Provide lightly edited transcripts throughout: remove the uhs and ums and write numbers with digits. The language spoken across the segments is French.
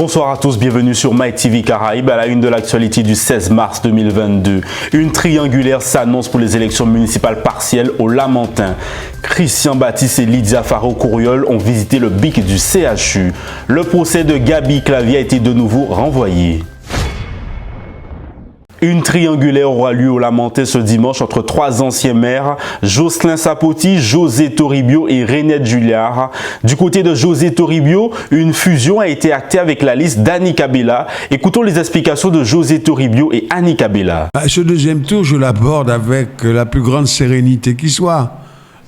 Bonsoir à tous, bienvenue sur MyTV Caraïbes à la une de l'actualité du 16 mars 2022. Une triangulaire s'annonce pour les élections municipales partielles au Lamentin. Christian Baptiste et Lydia Faro-Couriol ont visité le BIC du CHU. Le procès de Gaby Clavier a été de nouveau renvoyé. Une triangulaire aura lieu au Lamentin ce dimanche entre trois anciens maires, Jocelyn Sapoti, José Toribio et Renette Julliard. Du côté de José Toribio, une fusion a été actée avec la liste d'Annie Kabela. Écoutons les explications de José Toribio et Annie Kabela. Ce deuxième tour, je l'aborde avec la plus grande sérénité qui soit.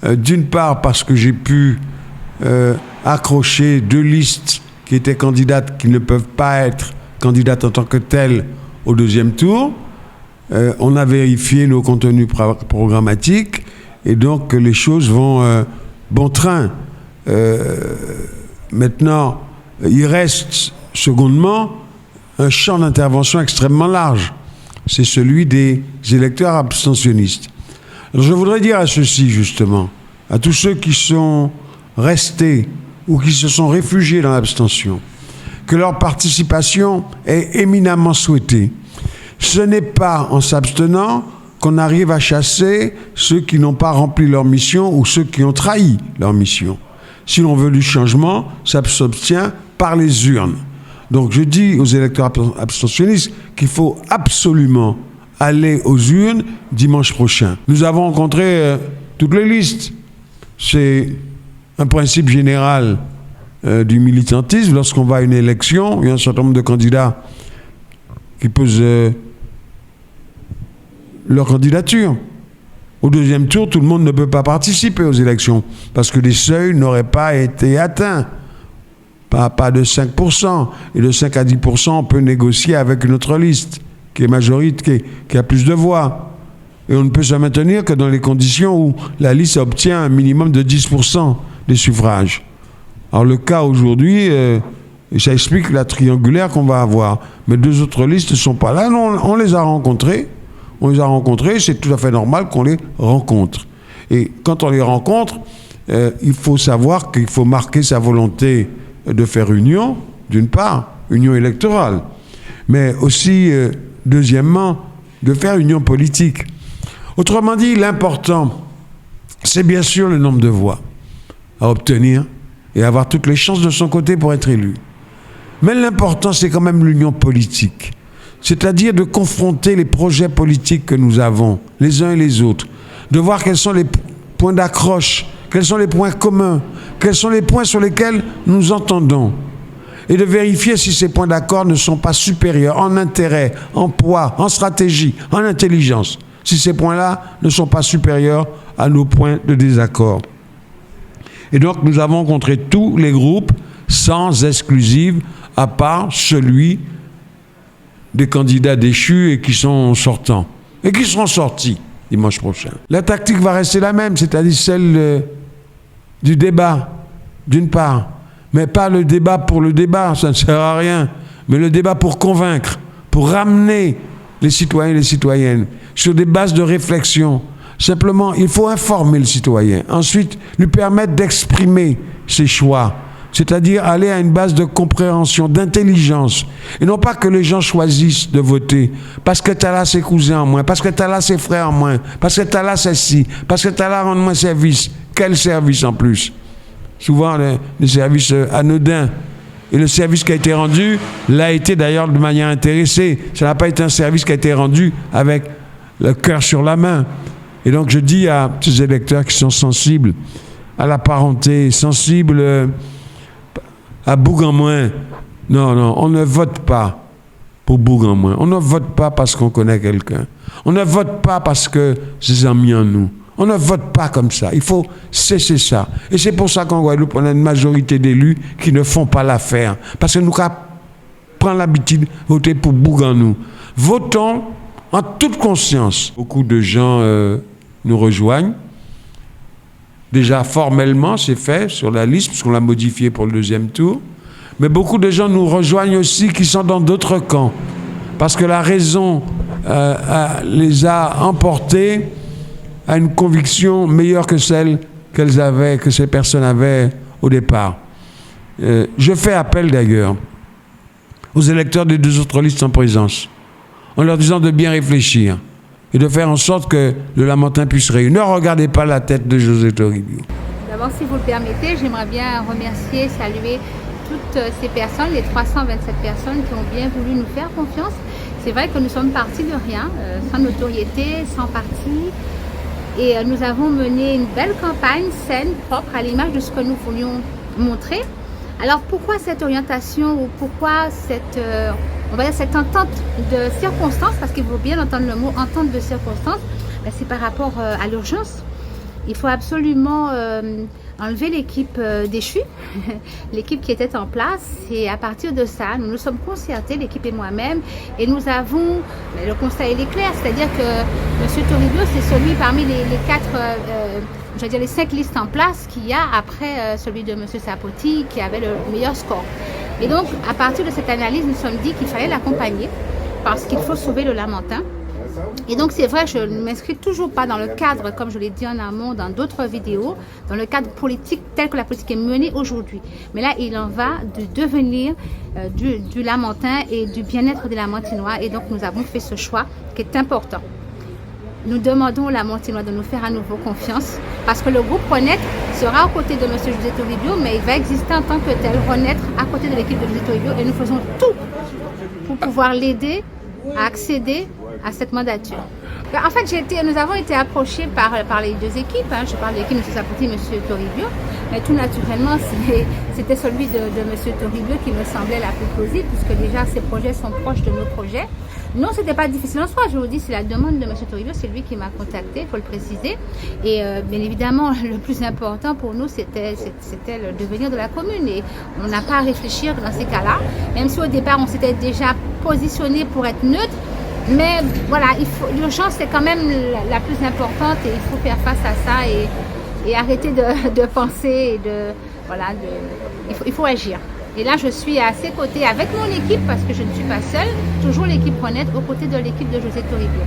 D'une part parce que j'ai pu accrocher deux listes qui étaient candidates, qui ne peuvent pas être candidates en tant que telles au deuxième tour. On a vérifié nos contenus programmatiques et donc les choses vont bon train. Maintenant, il reste secondement un champ d'intervention extrêmement large. C'est celui des électeurs abstentionnistes. Alors je voudrais dire à ceux-ci justement, à tous ceux qui sont restés ou qui se sont réfugiés dans l'abstention, que leur participation est éminemment souhaitée. Ce n'est pas en s'abstenant qu'on arrive à chasser ceux qui n'ont pas rempli leur mission ou ceux qui ont trahi leur mission. Si l'on veut du changement, ça s'obtient par les urnes. Donc je dis aux électeurs abstentionnistes qu'il faut absolument aller aux urnes dimanche prochain. Nous avons rencontré toutes les listes. C'est un principe général du militantisme. Lorsqu'on va à une élection, il y a un certain nombre de candidats qui posent leur candidature. Au deuxième tour, tout le monde ne peut pas participer aux élections parce que les seuils n'auraient pas été atteints. Pas de 5%. Et de 5 à 10%, on peut négocier avec une autre liste qui est majoritaire, qui a plus de voix. Et on ne peut se maintenir que dans les conditions où la liste obtient un minimum de 10% des suffrages. Alors le cas aujourd'hui, ça explique la triangulaire qu'on va avoir. Mais deux autres listes ne sont pas là. Non, on les a rencontrées. On les a rencontrés, c'est tout à fait normal qu'on les rencontre. Et quand on les rencontre, il faut savoir qu'il faut marquer sa volonté de faire union, d'une part, union électorale, mais aussi, deuxièmement, de faire union politique. Autrement dit, l'important, c'est bien sûr le nombre de voix à obtenir et avoir toutes les chances de son côté pour être élu. Mais l'important, c'est quand même l'union politique. C'est-à-dire de confronter les projets politiques que nous avons, les uns et les autres, de voir quels sont les points d'accroche, quels sont les points communs, quels sont les points sur lesquels nous entendons, et de vérifier si ces points d'accord ne sont pas supérieurs en intérêt, en poids, en stratégie, en intelligence, si ces points-là ne sont pas supérieurs à nos points de désaccord. Et donc nous avons rencontré tous les groupes sans exclusive, à part celui des candidats déchus et qui sont sortants, et qui seront sortis dimanche prochain. La tactique va rester la même, c'est-à-dire celle du débat, d'une part, mais pas le débat pour le débat, ça ne sert à rien, mais le débat pour convaincre, pour ramener les citoyens et les citoyennes sur des bases de réflexion. Simplement, il faut informer le citoyen, ensuite lui permettre d'exprimer ses choix, c'est-à-dire aller à une base de compréhension, d'intelligence. Et non pas que les gens choisissent de voter parce que tu as là ses cousins en moins, parce que tu as là ses frères en moins, parce que tu as là ceci, parce que tu as là rendre moins service. Quel service en plus? Souvent, les services anodins. Et le service qui a été rendu l'a été d'ailleurs de manière intéressée. Ça n'a pas été un service qui a été rendu avec le cœur sur la main. Et donc je dis à ces électeurs qui sont sensibles à la parenté, sensibles à Boug-en-Moins. Non, on ne vote pas pour Boug-en-Moins. On ne vote pas parce qu'on connaît quelqu'un. On ne vote pas parce que c'est amis en nous. On ne vote pas comme ça. Il faut cesser ça. Et c'est pour ça qu'en Guadeloupe, on a une majorité d'élus qui ne font pas l'affaire. Parce que nous prenons l'habitude de voter pour Boug-en-nous. Votons en toute conscience. Beaucoup de gens nous rejoignent. Déjà, formellement, c'est fait sur la liste, puisqu'on l'a modifié pour le deuxième tour. Mais beaucoup de gens nous rejoignent aussi qui sont dans d'autres camps. Parce que la raison les a emportés à une conviction meilleure que celle que ces personnes avaient au départ. Je fais appel d'ailleurs aux électeurs des 2 autres listes en présence, en leur disant de bien réfléchir et de faire en sorte que le Lamentin puisse réunir. Ne regardez pas la tête de José Toribio. D'abord, si vous le permettez, j'aimerais bien remercier, saluer toutes ces personnes, les 327 personnes qui ont bien voulu nous faire confiance. C'est vrai que nous sommes partis de rien, sans notoriété, sans parti. Et nous avons mené une belle campagne saine, propre, à l'image de ce que nous voulions montrer. Alors pourquoi cette orientation ou pourquoi cette, on va dire cette entente de circonstances, parce qu'il faut bien entendre le mot entente de circonstances, ben c'est par rapport à l'urgence. Il faut absolument enlever l'équipe déchue, l'équipe qui était en place, et à partir de ça, nous nous sommes concertés, l'équipe et moi-même, et nous avons, le constat il est clair, c'est-à-dire que M. Toribio, c'est celui parmi les 4, je veux dire les 5 listes en place qu'il y a après celui de M. Sapoti qui avait le meilleur score. Et donc, à partir de cette analyse, nous nous sommes dit qu'il fallait l'accompagner, parce qu'il faut sauver le Lamentin. Et donc c'est vrai, je ne m'inscris toujours pas dans le cadre, comme je l'ai dit en amont dans d'autres vidéos, dans le cadre politique tel que la politique est menée aujourd'hui. Mais là, il en va du devenir du Lamentin et du bien-être des Lamentinois. Et donc nous avons fait ce choix qui est important. Nous demandons aux Lamentinois de nous faire à nouveau confiance parce que le groupe Renaître sera aux côtés de M. José Toribio, mais il va exister en tant que tel, Renaître à côté de l'équipe de José Toribio, et nous faisons tout pour pouvoir l'aider à accéder à cette mandature. En fait, nous avons été approchés par les 2 équipes. Je parle de l'équipe de M. Sapoti et M. Toribio. Mais tout naturellement, c'était celui de M. Toribio qui me semblait la plus plausible, puisque déjà, ses projets sont proches de nos projets. Non, c'était pas difficile en soi. Je vous dis, c'est la demande de M. Toribio, c'est lui qui m'a contacté, il faut le préciser. Et bien évidemment, le plus important pour nous, c'était le devenir de la commune. Et on n'a pas à réfléchir dans ces cas-là. Même si au départ, on s'était déjà positionné pour être neutre. Mais voilà, l'urgence c'est quand même la plus importante et il faut faire face à ça et arrêter de penser et il faut agir. Et là, je suis à ses côtés avec mon équipe parce que je ne suis pas seule, toujours l'équipe Renaître aux côtés de l'équipe de José Toribio.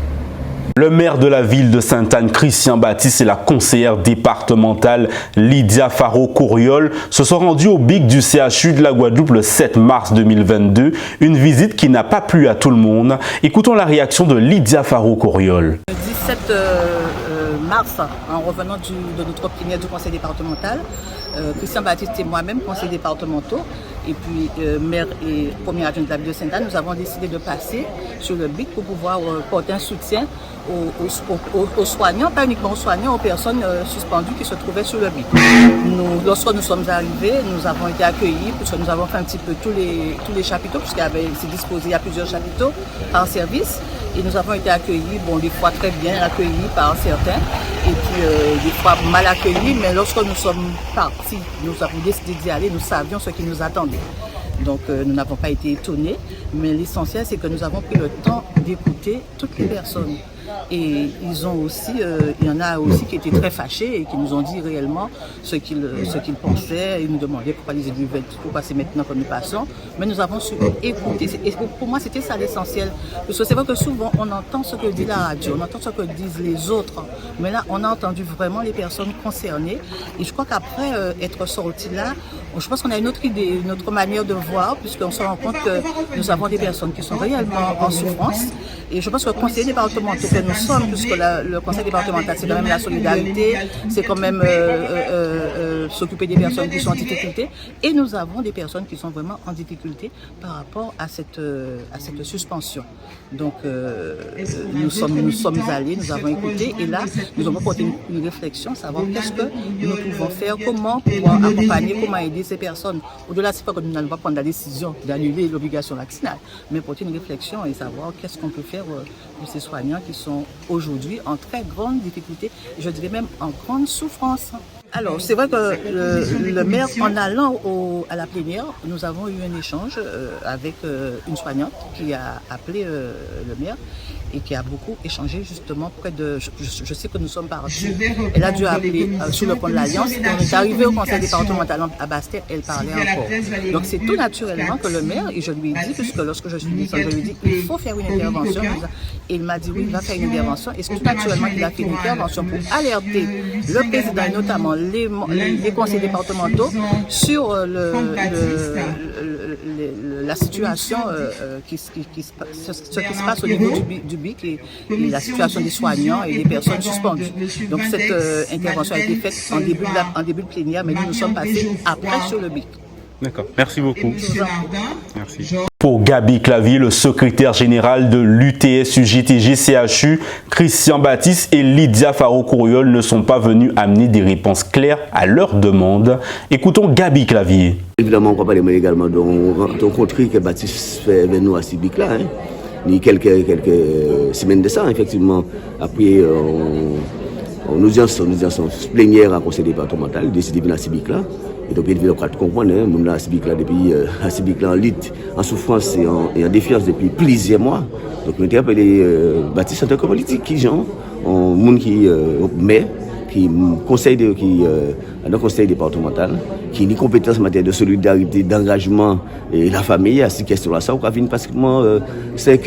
Le maire de la ville de Sainte-Anne, Christian Baptiste, et la conseillère départementale Lydia Faro-Couriol se sont rendus au BIC du CHU de la Guadeloupe le 7 mars 2022. Une visite qui n'a pas plu à tout le monde. Écoutons la réaction de Lydia Faro-Couriol. Le 17 mars, en revenant de notre plénière du conseil départemental, Christian Baptiste et moi-même, conseillers départementaux, et puis maire et premier adjoint de la ville de Sainte-Anne, nous avons décidé de passer sur le BIC pour pouvoir porter un soutien aux soignants, pas uniquement aux soignants, aux personnes suspendues qui se trouvaient sur le BIC. Lorsque nous sommes arrivés, nous avons été accueillis, puisque nous avons fait un petit peu tous les chapiteaux, puisqu'il s'est disposé à plusieurs chapiteaux en service, et nous avons été accueillis, bon, des fois très bien accueillis par certains, et puis des fois mal accueillis, mais lorsque nous sommes partis, nous avons décidé d'y aller, nous savions ce qui nous attendait. Donc nous n'avons pas été étonnés, mais l'essentiel c'est que nous avons pris le temps d'écouter toutes les personnes. Et ils ont aussi, il y en a aussi qui étaient très fâchés et qui nous ont dit réellement ce qu'ils pensaient. Ils nous demandaient pourquoi les élus veulent tout passer maintenant que nous passons. Mais nous avons su écouter. Et pour moi, c'était ça l'essentiel. Parce que c'est vrai que souvent, on entend ce que dit la radio, on entend ce que disent les autres. Mais là, on a entendu vraiment les personnes concernées. Et je crois qu'après être sorti là, je pense qu'on a une autre idée, une autre manière de voir, puisqu'on se rend compte que nous avons des personnes qui sont réellement en souffrance. Et je pense que le conseiller départemental que nous sommes, puisque le conseil départemental, c'est quand même la solidarité, c'est quand même s'occuper des personnes qui sont en difficulté. Et nous avons des personnes qui sont vraiment en difficulté par rapport à cette suspension. Donc, nous sommes allés, nous avons écouté, et là, nous avons porté une réflexion, savoir qu'est-ce que nous pouvons faire, comment pouvoir accompagner, comment aider ces personnes. Au-delà, c'est pas que nous n'allons pas prendre la décision d'annuler l'obligation vaccinale, mais porter une réflexion et savoir qu'est-ce qu'on peut faire pour ces soignants qui sont aujourd'hui en très grande difficulté, je dirais même en grande souffrance. Alors, c'est vrai que le maire, en allant à la plénière, nous avons eu un échange avec une soignante qui a appelé le maire et qui a beaucoup échangé justement près de... Je sais que nous sommes partis. Elle a dû appeler sur le pont de l'Alliance. Quand on est arrivé au conseil départemental à Bastet, elle parlait encore. Donc c'est tout naturellement que le maire, et je lui ai dit, puisque lorsque je suis descendue, je lui ai dit, il faut faire une intervention. Et il m'a dit, oui, il va faire une intervention. Et c'est tout naturellement qu'il a fait une intervention pour alerter le président, et notamment les conseils départementaux sur la situation ce qui se passe au niveau du BIC et la situation des soignants et des personnes suspendues. Donc cette intervention a été faite en début de plénière, mais nous sommes passés après sur le BIC. D'accord, merci beaucoup. Merci. Pour Gabi Clavier, le secrétaire général de l'UTS-UJTG-CHU, Christian Baptiste et Lydia Faro-Couriol ne sont pas venus amener des réponses claires à leurs demandes. Écoutons Gabi Clavier. Évidemment, on ne va pas parler également de rencontrer que Baptiste fait avec nous à Cibic là. Il y a quelques semaines de ça, effectivement. Après, nous avons plénière à conseil départemental, décidé de venir à Cibic là. Et donc, il faut comprendre, nous avons Cibic là depuis Cibic là en lutte, en souffrance et en défiance depuis plusieurs mois. Donc, nous avons appelé Baptiste en tant que politique, qui genre, un monde qui met, qui conseil départemental, qui a une compétence en matière de solidarité, d'engagement et la famille à ces questions-là. Ça, on a vu pratiquement 5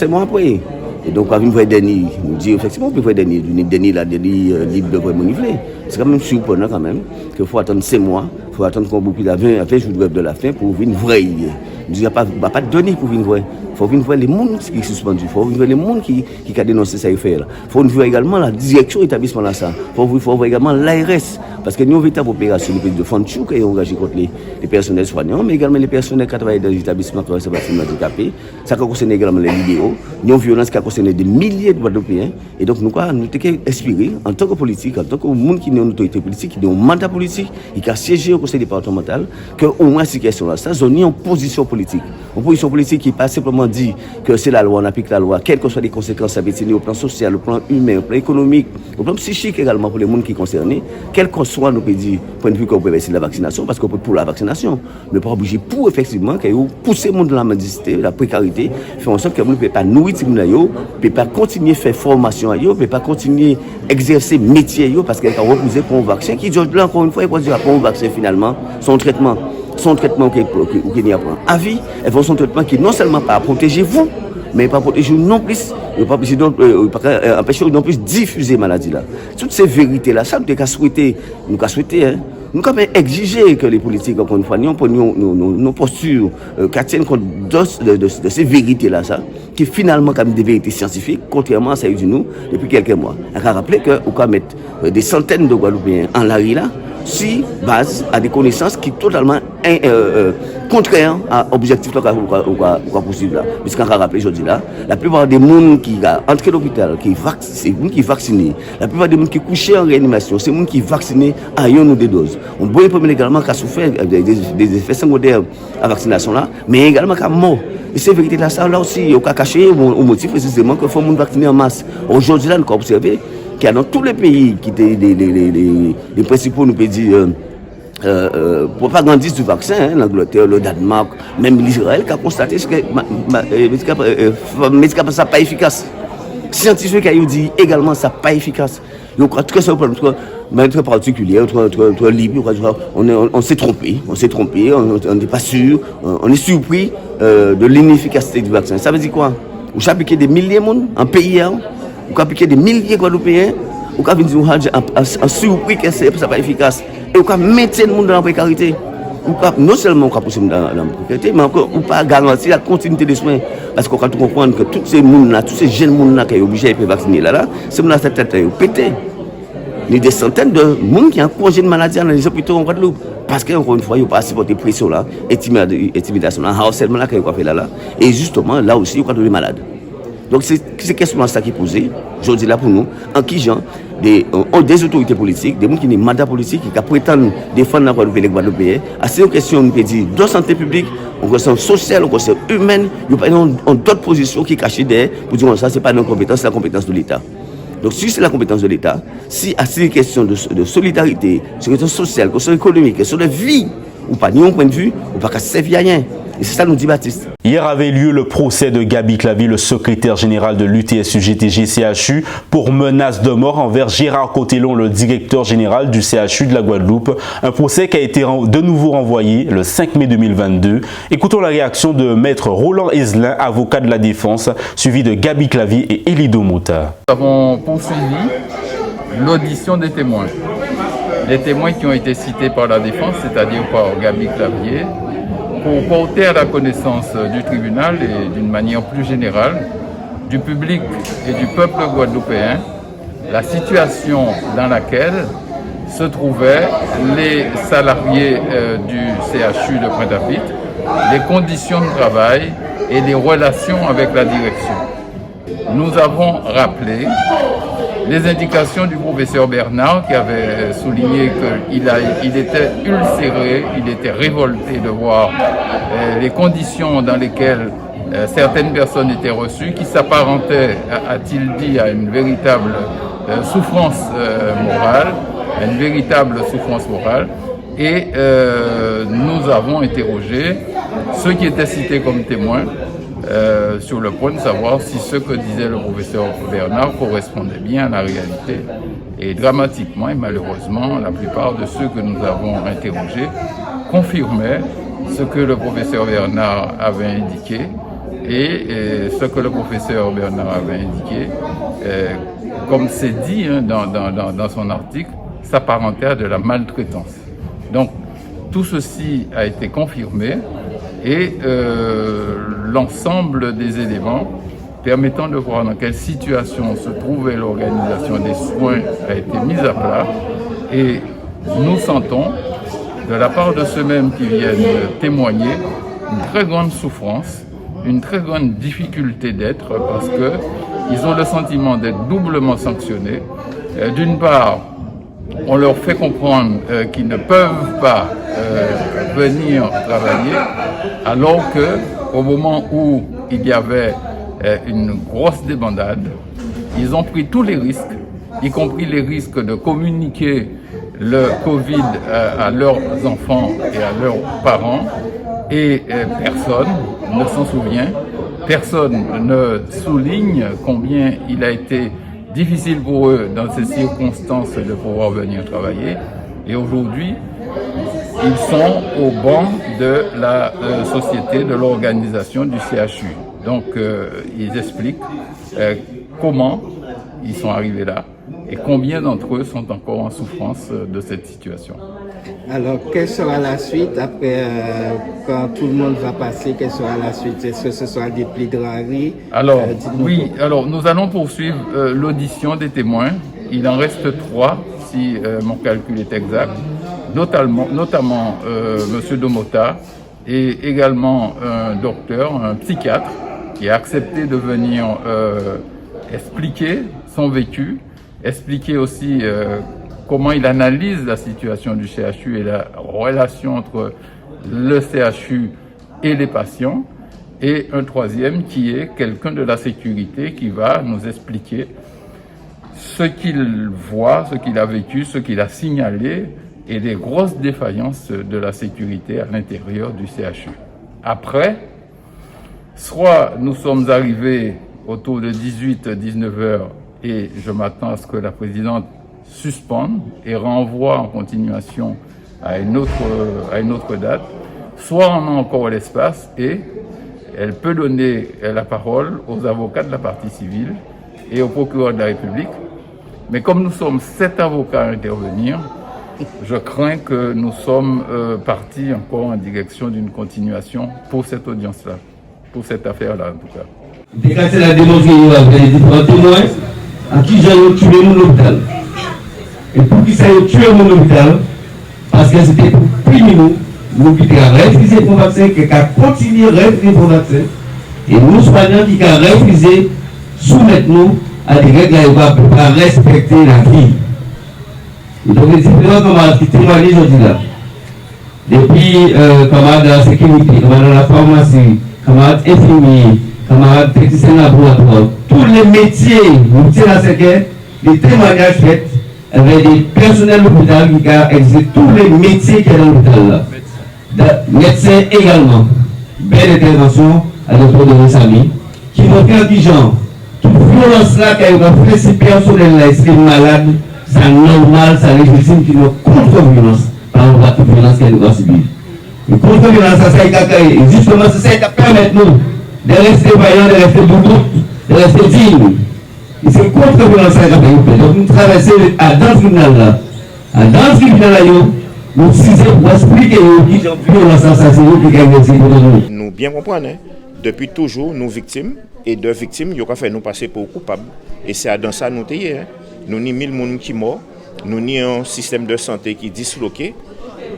mois après. Et donc, on a vu voir Denis, nous dit effectivement, on peut voir Denis libre de vraiment niveler. C'est quand même surprenant quand même qu'il faut attendre 6 mois, il faut attendre qu'on boucle à 20 jours de grève de la faim pour venir voir. Nous disons, il n'y a pas de données pour venir voir. Il faut venir voir les mondes qui sont suspendus, il faut venir voir les mondes qui ont dénoncé ça et faire. Il faut voir également la direction établissement là ça. Il faut voir également l'ARS. Parce que nous avons une véritable opération de Fondchou qui est engagée contre les personnels soignants, mais également les personnels qui travaillent dans les établissements qui sont handicapés. Ça concerne également les libéraux. Nous avons une violence qui a concerné des milliers de Guadeloupéens. Et donc, nous avons inspiré, en tant que politique, en tant que monde qui est une autorité politique, qui a un mandat politique, et qui a siégé au conseil départemental, qu'au moins ces questions-là, ça, ils ont une position politique. Une position politique qui n'est pas simplement dit que c'est la loi, on applique la loi, quelles que soient les conséquences à venir au plan social, au plan humain, au plan économique, au plan psychique également pour les gens qui sont concernés, quel que soit nous peut dire, point de vue qu'on peut essayer la vaccination, parce qu'on peut pour la vaccination, mais pas obligé pour effectivement qu'il pousser le monde dans la mendicité, la précarité, faire en sorte que nous ne pouvons pas nourrir les gens, ne peut pas continuer à faire formation, ne peut pas continuer à exercer métier, parce qu'elle a refusé pour un vaccin, qui dit là encore une fois, il faut dire pour un vaccin finalement, son traitement qu'il n'y a pas à vie, et son traitement qui non seulement pas protéger vous, mais pas protéger non plus, pas empêcher non plus diffuser la maladie là. Toutes ces vérités là, ça nous avons souhaité, nous quand même exiger que les politiques, encore une fois, nos postures tiennent compte de ces vérités là, ça, qui finalement comme des vérités scientifiques, contrairement à celles de nous depuis quelques mois. On a rappelé qu'on peut mettre des centaines de Guadeloupéens en la rue là, si base à des connaissances qui sont totalement contraires à l'objectif qu'on poursuivre là. Puisqu'on a rappelé aujourd'hui là, la plupart des gens qui entrent à l'hôpital, c'est les gens qui sont vaccinés. La plupart des gens qui couchent en réanimation, c'est les gens qui sont vaccinés à une ou deux doses. On peut également qui a souffert des effets secondaires à la vaccination là, mais également qui a mort. Et c'est vérité là, ça là aussi, on a caché au motif précisément qu'il faut vacciner en masse. Aujourd'hui là, nous avons observé qu'il y a dans tous les pays qui étaient les principaux, nous peut dire, propagandistes du vaccin, l'Angleterre, le Danemark, même l'Israël, qui a constaté que le médicament n'est pas efficace. Scientifiques ont dit également que ça n'est pas efficace. Il y a très simplement très particulier, très libre, on s'est trompé, on n'est pas sûr, on est surpris de l'inefficacité du vaccin. Ça veut dire quoi? Vous avez appliqué des milliers de monde en pays, vous avez appliqué des milliers de Guadeloupéens, vous avez en surpris que ça n'est pas efficace. Et vous avez maintenu le monde dans la précarité. Non seulement on peut pousser dans la précarité, mais encore on peut garantir la continuité des soins. Parce qu'on peut comprendre que tous ces gens-là, tous ces jeunes gens-là qui sont obligés de vacciner là, c'est dans cette tête pété. Il y a des centaines de gens qui ont congé de maladie dans les hôpitaux en Guadeloupe. Parce qu'encore une fois, il n'y a pas supporter pression là, intimidation, harcèlement là qu'il y a fait là. Et justement, là aussi, il y a des malades. Donc c'est question ça qui est posée, je dis là pour nous, en qui genre des autorités politiques, des gens qui ont des mandats politiques, qui prétendent défendre la Guadeloupe et les Guadeloupéens. À ces questions, on peut dire de santé publique, on question sociale, on question humaine, il y a d'autres positions qui cachent derrière pour dire ça, ce n'est pas notre compétence, c'est la compétence de l'État. Donc si c'est la compétence de l'État, si à ces questions de solidarité, sur les questions sociales, questions économiques, sur la vie, ou pas ni un point de vue, ou pas qu'à servir à rien. Et c'est ça nous dit Baptiste. Hier avait lieu le procès de Gabi Clavier, le secrétaire général de l'UTS-UJTG-CHU, pour menace de mort envers Gérard Cotellon, le directeur général du CHU de la Guadeloupe. Un procès qui a été de nouveau renvoyé le 5 mai 2022. Écoutons la réaction de maître Roland Ezelin, avocat de la défense, suivi de Gabi Clavier et Elido Mota. Nous avons poursuivi l'audition des témoins. les témoins qui ont été cités par la défense, c'est-à-dire par Gaby Clavier, pour porter à la connaissance du tribunal et d'une manière plus générale, du public et du peuple guadeloupéen, la situation dans laquelle se trouvaient les salariés du CHU de Pointe-à-Pitre, les conditions de travail et les relations avec la direction. Nous avons rappelé les indications du professeur Bernard qui avait souligné qu'il était ulcéré, il était révolté de voir les conditions dans lesquelles certaines personnes étaient reçues, qui s'apparentaient, a-t-il dit, à une véritable souffrance morale, et nous avons interrogé ceux qui étaient cités comme témoins sur le point de savoir si ce que disait le professeur Bernard correspondait bien à la réalité. Et dramatiquement et malheureusement, la plupart de ceux que nous avons interrogés confirmaient ce que le professeur Bernard avait indiqué. Et ce que le professeur Bernard avait indiqué, comme c'est dit dans son article, s'apparentait à de la maltraitance. Donc, tout ceci a été confirmé et l'ensemble des éléments permettant de voir dans quelle situation se trouvait l'organisation des soins a été mise à plat. Et nous sentons, de la part de ceux-mêmes qui viennent témoigner, une très grande souffrance, une très grande difficulté d'être parce qu'ils ont le sentiment d'être doublement sanctionnés. D'une part, on leur fait comprendre qu'ils ne peuvent pas venir travailler, alors qu'au moment où il y avait une grosse débandade, ils ont pris tous les risques, y compris les risques de communiquer le Covid à leurs enfants et à leurs parents, et personne ne s'en souvient, personne ne souligne combien il a été difficile pour eux dans ces circonstances de pouvoir venir travailler. Et aujourd'hui, ils sont au banc de la société, de l'organisation du CHU. Donc, ils expliquent comment ils sont arrivés là et combien d'entre eux sont encore en souffrance de cette situation. Alors, quelle sera la suite après, quand tout le monde va passer, quelle sera la suite? Est-ce que ce sera des plaidoiries? Alors, oui, alors nous allons poursuivre l'audition des témoins. Il en reste 3, si mon calcul est exact, notamment M. Domota et également un docteur, un psychiatre, qui a accepté de venir expliquer son vécu, expliquer aussi comment il analyse la situation du CHU et la relation entre le CHU et les patients. Et un troisième qui est quelqu'un de la sécurité qui va nous expliquer ce qu'il voit, ce qu'il a vécu, ce qu'il a signalé et les grosses défaillances de la sécurité à l'intérieur du CHU. Après, soit nous sommes arrivés autour de 18-19 heures et je m'attends à ce que la présidente suspende et renvoie en continuation à une autre date, soit on a encore l'espace et elle peut donner la parole aux avocats de la partie civile et au procureur de la République. Mais comme nous sommes 7 avocats à intervenir, je crains que nous sommes partis encore en direction d'une continuation pour cette audience-là, pour cette affaire-là en tout cas. Déclarer la démonstration avec les différents témoins à qui j'ai tué mon hôpital. Et pour qui ça ait tué mon hôpital, parce que c'était pour punir nous, l'hôpital a refusé pour vaccin, qui a continué à refuser pour vaccin, et nous soignants qui ont refusé soumettre nous à des règles pour pas respecter la vie. Et donc les différents camarades qui témoignent aujourd'hui là, depuis camarades de la sécurité, camarades de la pharmacie, camarades infirmiers, camarades techniciens laboratoires, tous les métiers, nous tirons à ce que les témoignages faits avec des personnels de l'hôpital qui ont exercé tous les métiers qu'il y a dans l'hôpital là. Médecins également. Belle intervention à l'autre de Ressami, qui montre un petit genre. Toute violence là qui a fait ces personnels là, c'est malade, c'est normal, c'est légitime qui nous contre-violence par rapport à toute violence qu'elle doit subir. Et contre-violence, ça justement, c'est ça qui permet nous de rester vaillants, de rester debout, de rester dignes. Et c'est contre-violence qui a fait. Donc nous traversons dans le tribunal là. Dans ce tribunal, nous sommes pour expliquer qui ont vu l'assassinat qui gagne pour nous bien comprendre, hein? Depuis toujours, nous victimes, et de victimes, il y a fait nous passer pour coupables. Et c'est dans ça nous sommes. Hein? Nous ni 1000 personnes qui morts, nous ni un système de santé qui est disloqué.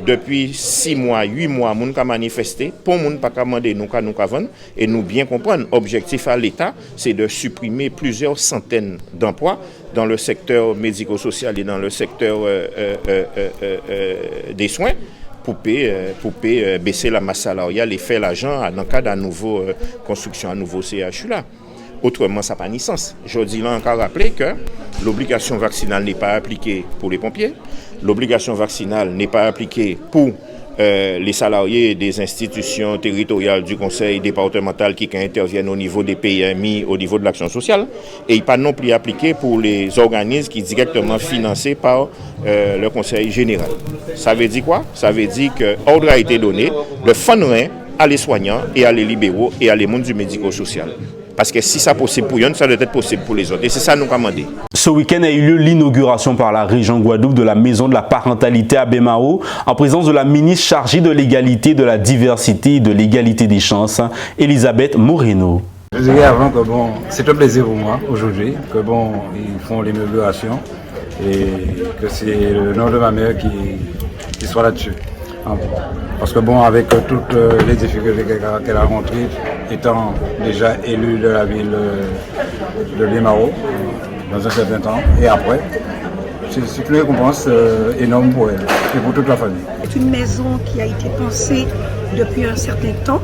Depuis 6 mois, 8 mois, nous avons manifesté, pour nous pas commander, nous avons et nous bien comprendre. L'objectif à l'État, c'est de supprimer plusieurs centaines d'emplois dans le secteur médico-social et dans le secteur des soins pour baisser la masse salariale et faire l'argent dans le cadre d'une nouvelle construction, un nouveau CHU là. Autrement, ça n'a pas ni sens. Je dis là encore rappeler que l'obligation vaccinale n'est pas appliquée pour les pompiers, l'obligation vaccinale n'est pas appliquée pour les salariés des institutions territoriales du conseil départemental qui interviennent au niveau des PMI, au niveau de l'action sociale, et il n'est pas non plus appliqué pour les organismes qui sont directement financés par le conseil général. Ça veut dire quoi? Ça veut dire que l'ordre a été donné de fondre à les soignants et à les libéraux et à les mondes du médico-social. Parce que si ça possible pour eux, ça doit être possible pour les autres. Et c'est ça nous commandons. Ce week-end a eu lieu l'inauguration par la région Guadeloupe de la maison de la parentalité à Bemao, en présence de la ministre chargée de l'égalité, de la diversité et de l'égalité des chances, Elisabeth Moreno. Je dirais avant que c'est un plaisir pour moi aujourd'hui, que ils font l'inauguration et que c'est le nom de ma mère qui soit là-dessus. Parce que avec toutes les difficultés qu'elle a rencontrées, étant déjà élue de la ville de Bemao dans un certain temps, et après, c'est une récompense énorme pour elle et pour toute la famille. C'est une maison qui a été pensée depuis un certain temps.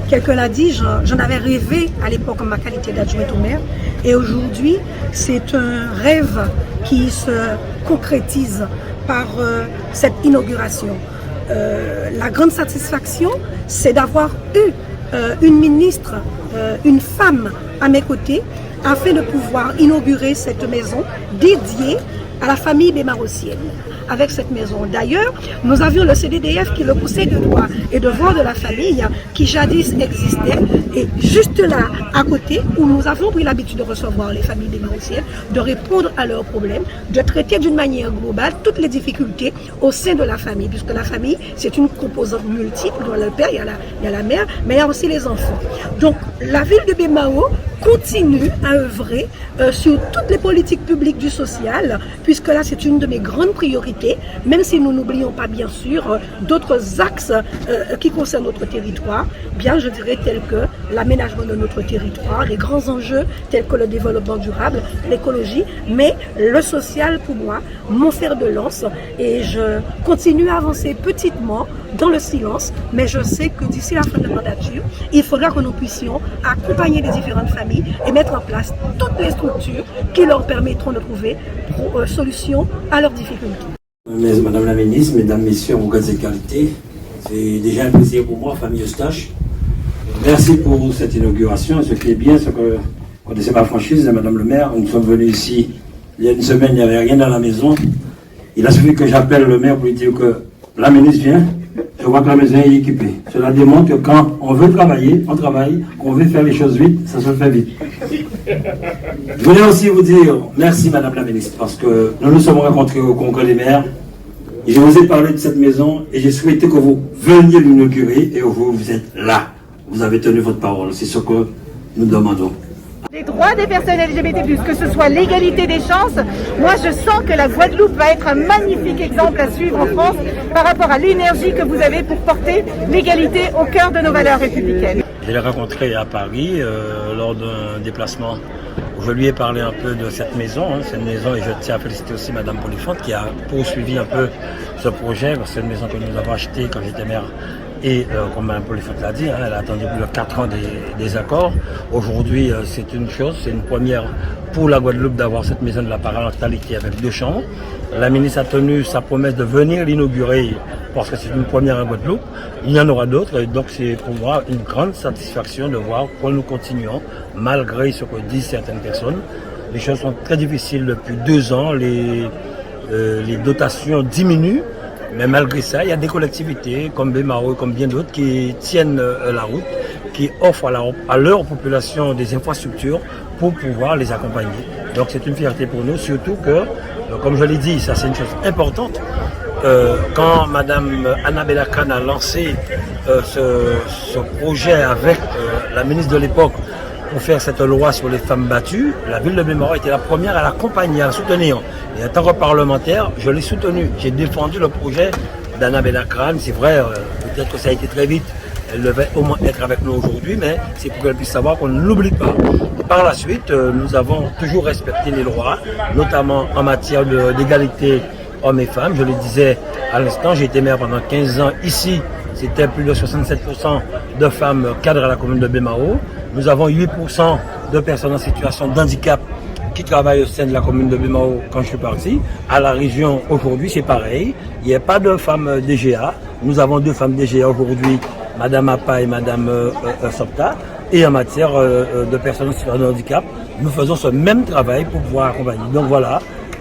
Quelqu'un l'a dit, j'en avais rêvé à l'époque en ma qualité d'adjointe au maire, et aujourd'hui, c'est un rêve qui se concrétise par cette inauguration. La grande satisfaction, c'est d'avoir eu une ministre, une femme à mes côtés, afin de pouvoir inaugurer cette maison dédiée à la famille bémarossienne. Avec cette maison. D'ailleurs, nous avions le CDDF qui est le Conseil de droit et devoir de la famille qui jadis existait, et juste là, à côté, où nous avons pris l'habitude de recevoir les familles bémarossiennes, de répondre à leurs problèmes, de traiter d'une manière globale toutes les difficultés au sein de la famille, puisque la famille, c'est une composante multiple. Il y a le père, il y a la mère, mais il y a aussi les enfants. Donc, la ville de Bemao continue à œuvrer sur toutes les politiques publiques du social, puisque là, c'est une de mes grandes priorités, même si nous n'oublions pas, bien sûr, d'autres axes qui concernent notre territoire, bien, je dirais, tels que l'aménagement de notre territoire, les grands enjeux tels que le développement durable, l'écologie, mais le social, pour moi, mon fer de lance, et je continue à avancer petitement dans le silence, mais je sais que d'ici la fin de la mandature, il faudra que nous puissions accompagner les différentes familles et mettre en place toutes les structures qui leur permettront de trouver solution à leurs difficultés. Madame la ministre, mesdames, messieurs, en regard de qualité, c'est déjà un plaisir pour moi, famille Eustache. Merci pour cette inauguration. Ce qui est bien, c'est que, connaissez ma franchise, Madame le maire, nous sommes venus ici il y a une semaine, il n'y avait rien dans la maison. Il a suffi que j'appelle le maire pour lui dire que la ministre vient. Je vois que la maison est équipée. Cela démontre que quand on veut travailler, on travaille. Qu'on veut faire les choses vite, ça se fait vite. Je voulais aussi vous dire merci Madame la ministre, parce que nous nous sommes rencontrés au Congrès des maires. Et je vous ai parlé de cette maison et j'ai souhaité que vous veniez l'inaugurer et vous êtes là. Vous avez tenu votre parole, c'est ce que nous demandons. Les droits des personnes LGBT+, que ce soit l'égalité des chances, moi je sens que la Guadeloupe va être un magnifique exemple à suivre en France par rapport à l'énergie que vous avez pour porter l'égalité au cœur de nos valeurs républicaines. Je l'ai rencontré à Paris lors d'un déplacement où je lui ai parlé un peu de cette maison, cette maison, et je tiens à féliciter aussi Madame Polifante qui a poursuivi un peu ce projet. C'est une maison que nous avons achetée quand j'étais maire. Et comme Mme Polifante l'a dit, elle a attendu plus de 4 ans des accords. Aujourd'hui, c'est une chose, c'est une première pour la Guadeloupe d'avoir cette maison de la parentalité avec 2 chambres. La ministre a tenu sa promesse de venir l'inaugurer parce que c'est une première à Guadeloupe. Il y en aura d'autres, et donc c'est pour moi une grande satisfaction de voir que nous continuons, malgré ce que disent certaines personnes. Les choses sont très difficiles depuis 2 ans, les dotations diminuent. Mais malgré ça, il y a des collectivités comme Bemao et comme bien d'autres qui tiennent la route, qui offrent à leur population des infrastructures pour pouvoir les accompagner. Donc c'est une fierté pour nous, surtout que Donc, comme je l'ai dit, ça c'est une chose importante. Quand Madame Annabella Khan a lancé ce projet avec la ministre de l'époque pour faire cette loi sur les femmes battues, la ville de Bemaro était la première à l'accompagner, à la soutenir. Et en tant que parlementaire, je l'ai soutenu. J'ai défendu le projet d'Annabella Khan. C'est vrai, peut-être que ça a été très vite. Elle devait au moins être avec nous aujourd'hui, mais c'est pour qu'elle puisse savoir qu'on ne l'oublie pas. Et par la suite, nous avons toujours respecté les lois, notamment en matière d'égalité hommes et femmes. Je le disais à l'instant, j'ai été maire pendant 15 ans ici. C'était plus de 67% de femmes cadres à la commune de Bemaro. Nous avons 8% de personnes en situation de handicap qui travaillent au sein de la commune de Bemaro quand je suis parti. À la région, aujourd'hui, c'est pareil. Il n'y a pas de femmes DGA. Nous avons 2 femmes DGA aujourd'hui, Madame Appa et Madame Sopta. Et en matière de personnes en situation de handicap, nous faisons ce même travail pour pouvoir accompagner. Donc voilà,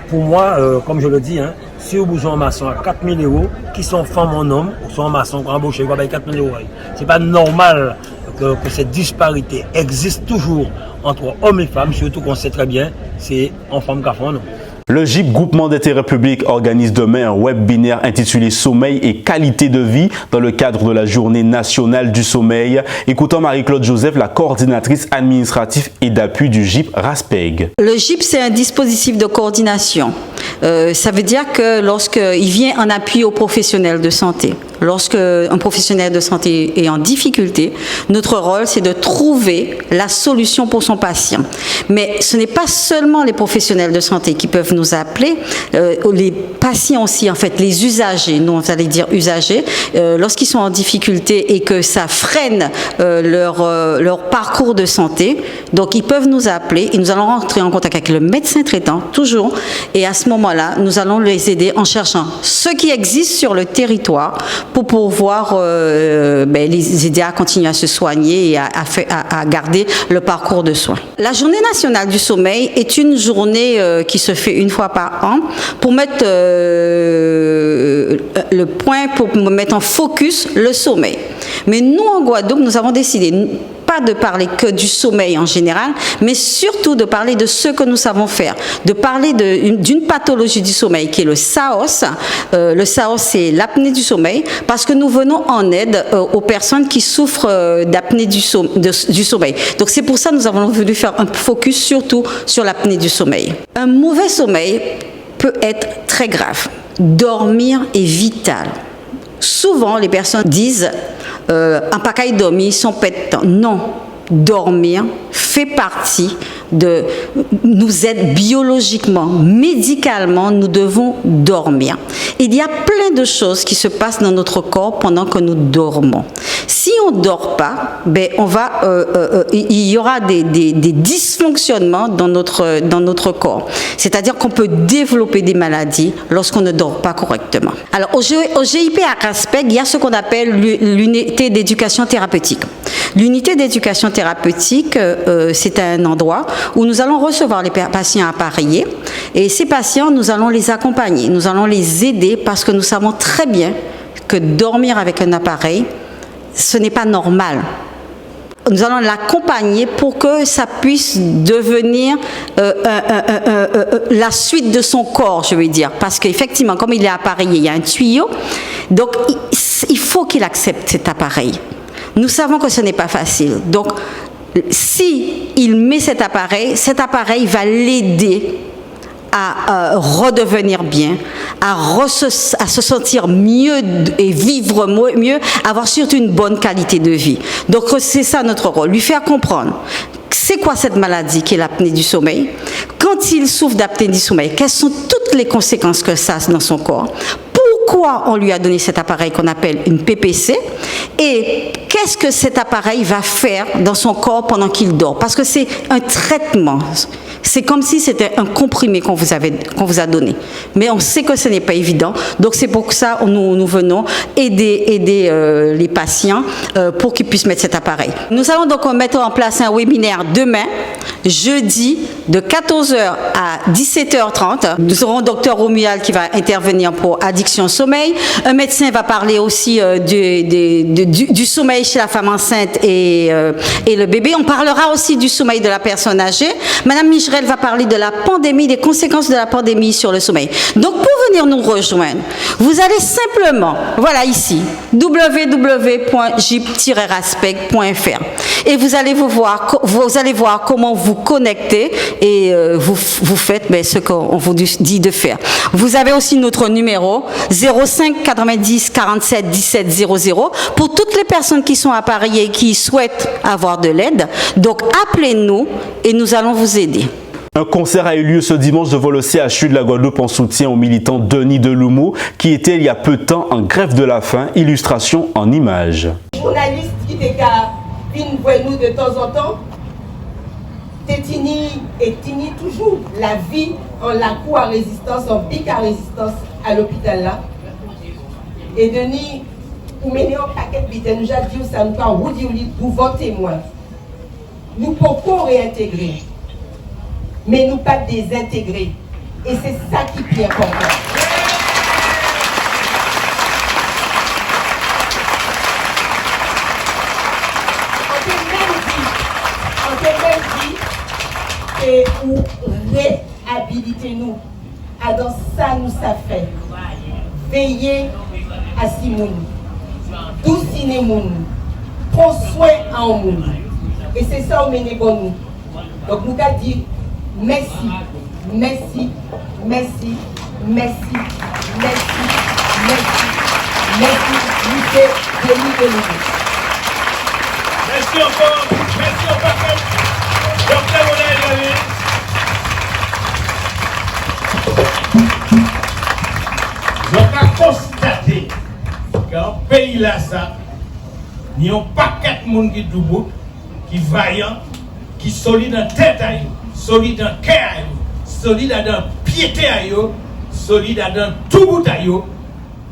pour moi, comme je le dis, hein, si vous besoin en maçon à 4 000 €, qui sont femmes en hommes, ou sont en maçon, pour embaucher, vous avez 4 000 €. C'est pas normal que cette disparité existe toujours entre hommes et femmes, surtout qu'on sait très bien, c'est en femme qu'à fond, non. Le GIP Groupement d'intérêt public organise demain un webinaire intitulé Sommeil et qualité de vie dans le cadre de la Journée nationale du sommeil. Écoutons Marie-Claude Joseph, la coordinatrice administrative et d'appui du GIP RASPEG. Le GIP, c'est un dispositif de coordination. Ça veut dire que lorsqu'il vient en appui aux professionnels de santé, lorsque un professionnel de santé est en difficulté, notre rôle, c'est de trouver la solution pour son patient. Mais ce n'est pas seulement les professionnels de santé qui peuvent nous appeler, les patients aussi, en fait, les usagers, nous on allait dire usagers, lorsqu'ils sont en difficulté et que ça freine leur parcours de santé, donc ils peuvent nous appeler et nous allons rentrer en contact avec le médecin traitant, toujours, et à ce moment-là, nous allons les aider en cherchant ce qui existe sur le territoire pour pouvoir les aider à continuer à se soigner et à garder le parcours de soins. La Journée nationale du sommeil est une journée qui se fait une fois par an pour mettre le point, pour mettre en focus le sommeil. Mais nous, en Guadeloupe, nous avons décidé pas de parler que du sommeil en général, mais surtout de parler de ce que nous savons faire, de parler d'une pathologie du sommeil qui est le SAOS. Le SAOS, c'est l'apnée du sommeil, parce que nous venons en aide aux personnes qui souffrent d'apnée du sommeil. Donc c'est pour ça que nous avons voulu faire un focus surtout sur l'apnée du sommeil. Un mauvais sommeil peut être très grave. Dormir est vital. Souvent, les personnes disent un pacaille dormir, son pet de temps. Non, dormir fait partie de nous aide biologiquement, médicalement, nous devons dormir. Il y a plein de choses qui se passent dans notre corps pendant que nous dormons. Si on ne dort pas, il y aura des dysfonctionnements dans notre corps. C'est-à-dire qu'on peut développer des maladies lorsqu'on ne dort pas correctement. Alors, au GIP à RASPEG, il y a ce qu'on appelle l'unité d'éducation thérapeutique. L'unité d'éducation thérapeutique, c'est un endroit où nous allons recevoir les patients appareillés. Et ces patients, nous allons les accompagner, nous allons les aider parce que nous savons très bien que dormir avec un appareil, ce n'est pas normal. Nous allons l'accompagner pour que ça puisse devenir la suite de son corps, je veux dire. Parce qu'effectivement, comme il est appareillé, il y a un tuyau. Donc, il faut qu'il accepte cet appareil. Nous savons que ce n'est pas facile. Donc, si il met cet appareil va l'aider à redevenir bien, à se sentir mieux et vivre mieux, avoir surtout une bonne qualité de vie. Donc c'est ça notre rôle, lui faire comprendre c'est quoi cette maladie qui est l'apnée du sommeil, quand il souffre d'apnée du sommeil, quelles sont toutes les conséquences que ça a dans son corps, pourquoi on lui a donné cet appareil qu'on appelle une PPC et qu'est-ce que cet appareil va faire dans son corps pendant qu'il dort, parce que c'est un traitement. C'est comme si c'était un comprimé qu'on vous a donné. Mais on sait que ce n'est pas évident. Donc c'est pour ça que nous venons aider les patients pour qu'ils puissent mettre cet appareil. Nous allons donc mettre en place un webinaire demain, jeudi de 14h à 17h30. Nous aurons Dr Romuald qui va intervenir pour addiction sommeil. Un médecin va parler aussi du sommeil chez la femme enceinte et le bébé. On parlera aussi du sommeil de la personne âgée. Madame Micherel va parler de la pandémie, des conséquences de la pandémie sur le sommeil. Donc pour venir nous rejoindre, vous allez simplement, voilà ici, www.jip-raspec.fr et vous allez voir comment vous connecter et vous faites ce qu'on vous dit de faire. Vous avez aussi notre numéro 05 90 47 17 00 pour toutes les personnes qui sont à Paris et qui souhaitent avoir de l'aide. Donc appelez-nous et nous allons vous aider. Un concert a eu lieu ce dimanche devant le CHU de la Guadeloupe en soutien au militant Denis Deloumou qui était il y a peu de temps en grève de la faim. Illustration en images. Journaliste qui viennent nous de temps en temps, Tétini et Tini toujours la vie en la coup à résistance, en pic à résistance à l'hôpital là. Et Denis, pour mener un paquet de bitaines, nous avons dit ça, nous avons dit pour vos témoins. Nous pouvons réintégrer, mais nous pas désintégrer. Et c'est ça qui est important. On peut même dire que pour réhabiliter nous, dans ça nous ça fait. Veiller à Simon, douciner moun, prendre soin en moun. Et c'est ça où mène bon nous. Donc nous avons dit merci, merci, merci, merci, merci, merci, merci, Lucas Denis Deloumou. Merci encore, Dr Monaël Lavé. Je peux constater qu'un pays là, il n'y a pas quatre personnes qui sont qui vaillants, qui sont solides en tête, solides en cœur, solides dans piété, solides dans tout bout.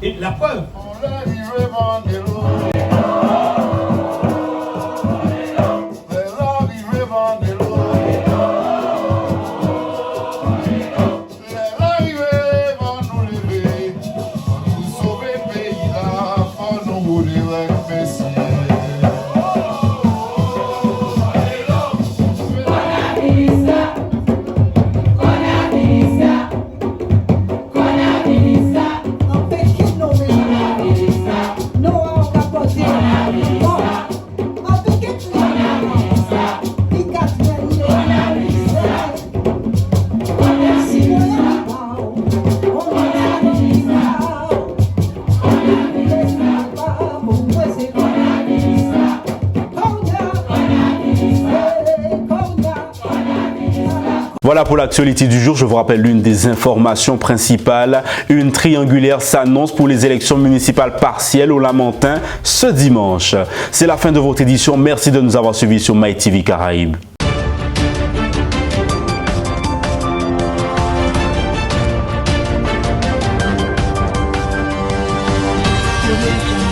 Et la preuve. Voilà pour l'actualité du jour. Je vous rappelle l'une des informations principales. Une triangulaire s'annonce pour les élections municipales partielles au Lamentin ce dimanche. C'est la fin de votre édition. Merci de nous avoir suivis sur MyTV Caraïbes. Revolution.